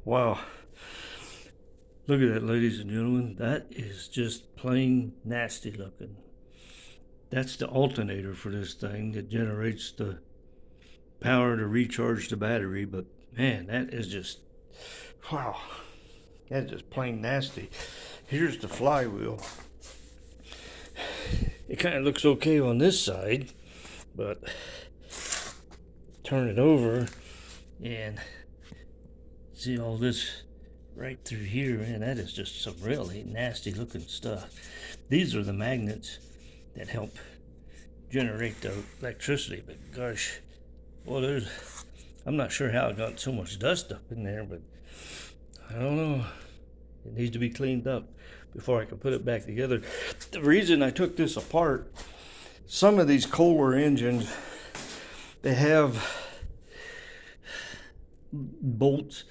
Wow. Look at that, ladies and gentlemen. That is just plain nasty looking. That's the alternator for this thing that generates the power to recharge the battery. But man, that is just, wow. That's just plain nasty. Here's the flywheel. It kind of looks okay on this side, but turn it over and see all this right through here, and that is just some really nasty looking stuff. These are the magnets that help generate the electricity, but gosh, well, I'm not sure how I got so much dust up in there, but I don't know. It needs to be cleaned up before I can put it back together. The reason I took this apart, some of these Kohler engines, they have bolts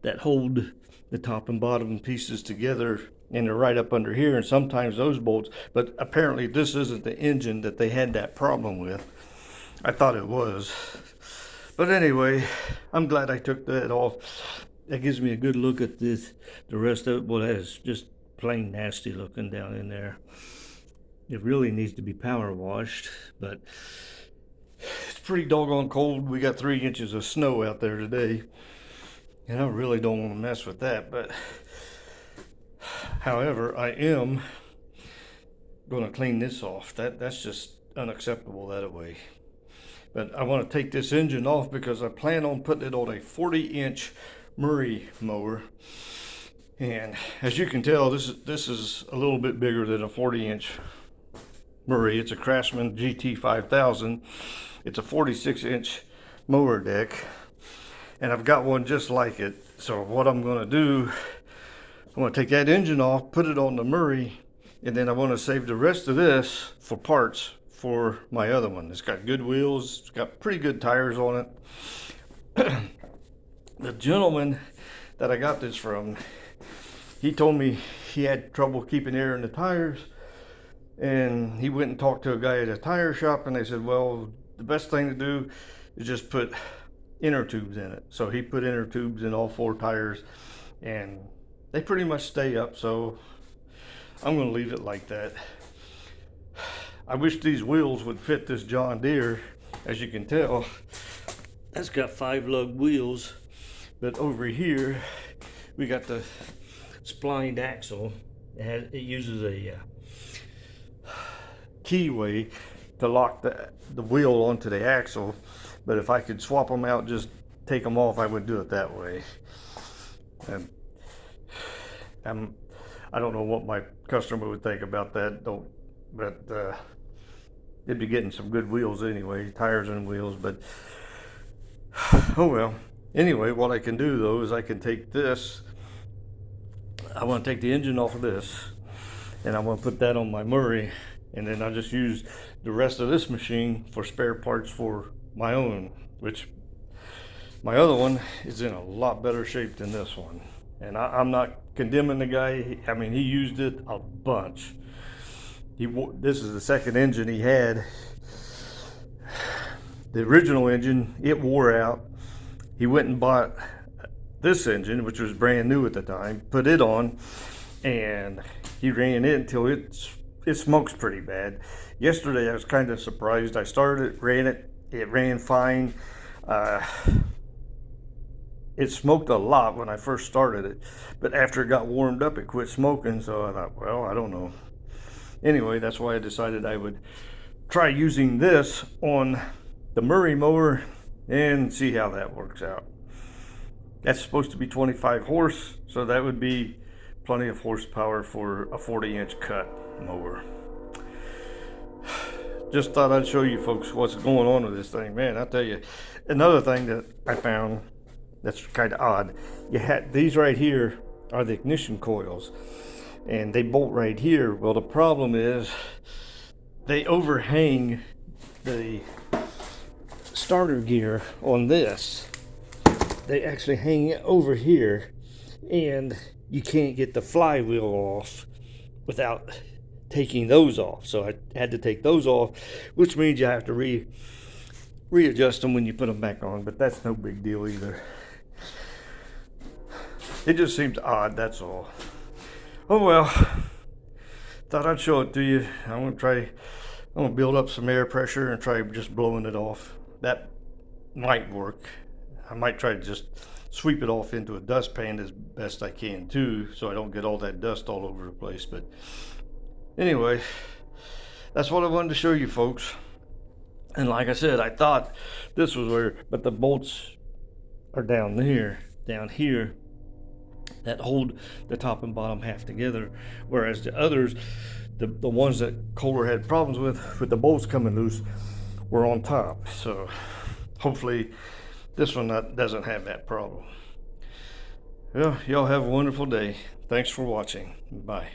that hold the top and bottom pieces together, and they're right up under here, and sometimes those bolts, but apparently this isn't the engine that they had that problem with. I thought it was. But anyway, I'm glad I took that off. That gives me a good look at this. The rest of it, well, that is just plain nasty looking down in there. It really needs to be power washed, but it's pretty doggone cold. We got 3 inches of snow out there today, and I really don't want to mess with that. But however, I am going to clean this off. That's just unacceptable that way. But I want to take this engine off because I plan on putting it on a 40-inch Murry mower. And as you can tell, this is a little bit bigger than a 40-inch Murry. It's a Craftsman GT 5000. It's a 46-inch mower deck, and I've got one just like it. So what I'm going to do, I'm going to take that engine off, put it on the Murry, and then I want to save the rest of this for parts for my other one. It's got good wheels, it's got pretty good tires on it. The gentleman that I got this from, he told me he had trouble keeping air in the tires, and he went and talked to a guy at a tire shop, and they said, well, the best thing to do is just put inner tubes in it. So he put inner tubes in all 4 tires, and they pretty much stay up, so I'm going to leave it like that. I wish these wheels would fit this John Deere. As you can tell, that's got 5 lug wheels, but over here we got the splined axle. It uses a keyway to lock the wheel onto the axle, but if I could swap them out, just take them off, I would do it that way. And I don't know what my customer would think about that, but they'd be getting some good wheels anyway, tires and wheels. But oh well. Anyway, what I can do though is I can take this, I want to take the engine off of this, and I want to put that on my Murry, and then I'll just use the rest of this machine for spare parts for my own, which my other one is in a lot better shape than this one. And I'm not condemning the guy. I mean, he used it a bunch. This is the second engine he had. The original engine, it wore out. He went and bought this engine, which was brand new at the time, put it on, and he ran it until it smokes pretty bad. Yesterday I was kind of surprised. I started it, ran it, it ran fine. It smoked a lot when I first started it, but after it got warmed up, it quit smoking. So I thought, well, I don't know. Anyway, that's why I decided I would try using this on the Murry mower and see how that works out. That's supposed to be 25 horse, so that would be plenty of horsepower for a 40-inch cut mower. Just thought I'd show you folks what's going on with this thing. Man, I tell you, another thing that I found that's kind of odd, you had these right here are the ignition coils, and they bolt right here. Well, the problem is they overhang the starter gear on this. They actually hang it over here, and you can't get the flywheel off without taking those off. So I had to take those off, which means you have to readjust them when you put them back on, but that's no big deal either. It just seems odd, that's all. Oh well, thought I'd show it to you. I'm gonna build up some air pressure and try just blowing it off. That might work. I might try to just sweep it off into a dustpan as best I can too, so I don't get all that dust all over the place. But anyway, that's what I wanted to show you folks. And like I said, I thought this was where, but the bolts are down here, that hold the top and bottom half together, whereas the others, the ones that Kohler had problems with the bolts coming loose, were on top. So hopefully this one doesn't have that problem. Well, y'all have a wonderful day. Thanks for watching. Bye.